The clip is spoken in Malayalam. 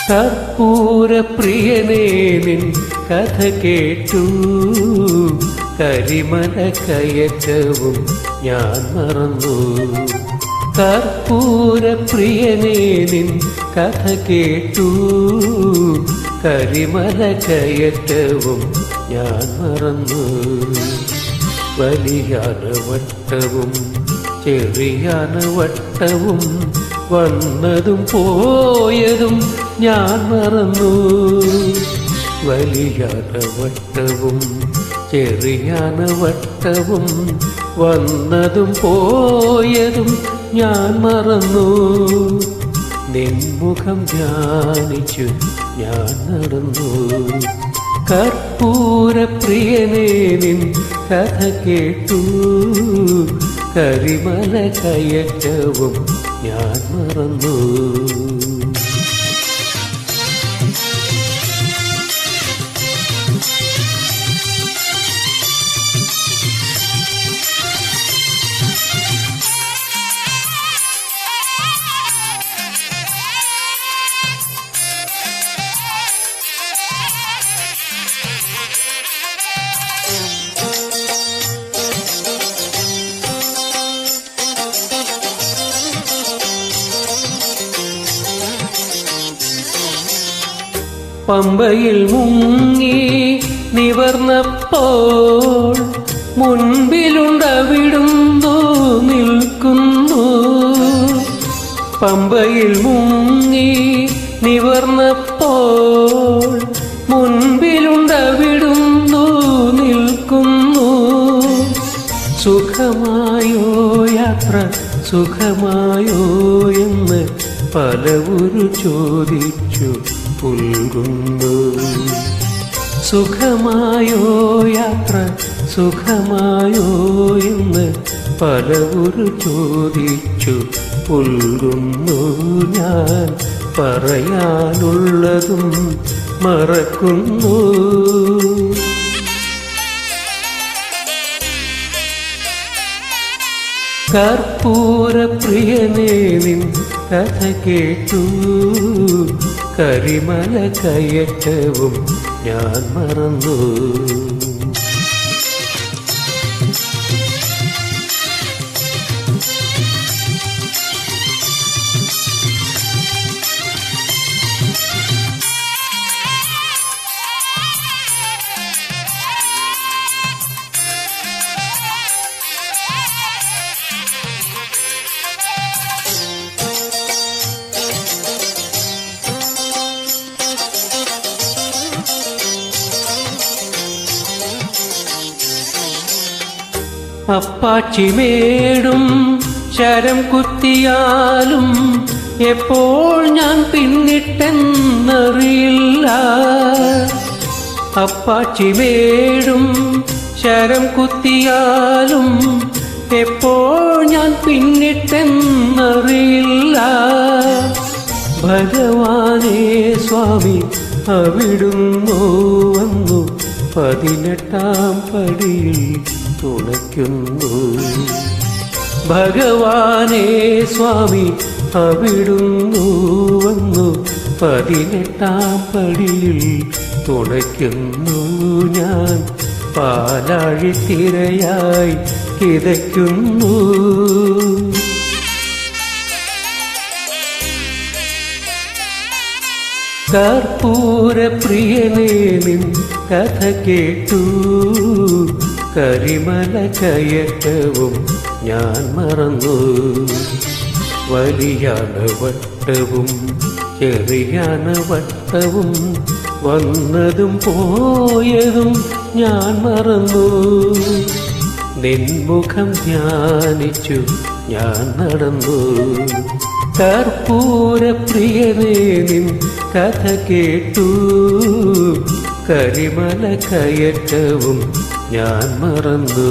കർപ്പൂരപ്രിയനേ നിൻ കഥ കേട്ടു, കരിമല കയറ്റവും ഞാൻ മറന്നു. കർപ്പൂരപ്രിയനേ നിൻ കഥ കേട്ടു, കരിമല കയറ്റവും ഞാൻ മറന്നു. വലിയാന വട്ടവും ചെറിയാന വട്ടവും വന്നതും പോയതും ഞാൻ മറന്നു. വലിയാന വട്ടവും ചെറിയാന വട്ടവും വന്നതും പോയതും ഞാൻ മറന്നു. നിൻമുഖം ധ്യാനിച്ചു ഞാൻ നടന്നു. കർപ്പൂരപ്രിയനേ നിൻ കഥ കേട്ടു, കരിമല കയറ്റവും ഞാൻ മറന്നു. പമ്പയിൽ മുങ്ങി നിവർന്നപ്പോൾ മുൻപിലുണ്ടവിടുന്നു നിൽക്കുന്നു. പമ്പയിൽ മുങ്ങി നിവർന്നപ്പോൾ മുൻപിലുണ്ടവിടുന്നു നിൽക്കുന്നു. സുഖമായോ യാത്ര സുഖമായോ എന്ന് പലവരു ചോദിച്ചു പുൽകുന്നു. സുഖമായോ യാത്ര സുഖമായോ എന്ന് പലവരു ചോദിച്ചു പുൽകുന്നു. ഞാൻ പറയാനുള്ളതും മറക്കുന്നു. കർപ്പൂരപ്രിയനേ നിൻ കഥ കേട്ടു, കരിമല കയറ്റവും ഞാൻ മറന്നു. അപ്പാച്ചിമേടും ശരം കുത്തിയാലും എപ്പോൾ ഞാൻ പിന്നിട്ടെന്നറിയില്ല. അപ്പാച്ചിമേടും ശരം കുത്തിയാലും എപ്പോൾ ഞാൻ പിന്നിട്ടെന്നറിയില്ല. ഭഗവാനേ സ്വാമി അവിടുന്നു വന്നു 18-ാം പടിയിൽ തുണയ്ക്കുന്നു. ഭഗവാനേ സ്വാമി അവിടുന്നു വന്നു 18-ാം പടിയിൽ തുണയ്ക്കുന്നു. ഞാൻ പാലാഴിത്തിരയായി കിതയ്ക്കുന്നു. കർപ്പൂരപ്രിയനേ നിൻ കഥ കേട്ടു, കരിമല കയറ്റവും ഞാൻ മറന്നു. വലിയാന വട്ടവും ചെറിയാന വട്ടവും വന്നതും പോയതും ഞാൻ മറന്നു. നിൻമുഖം ധ്യാനിച്ചു ഞാൻ നടന്നു. കർപ്പൂരപ്രിയനേ നിൻ കഥ കേട്ടു, കരിമല കയറ്റവും ഞാൻ മറന്നു.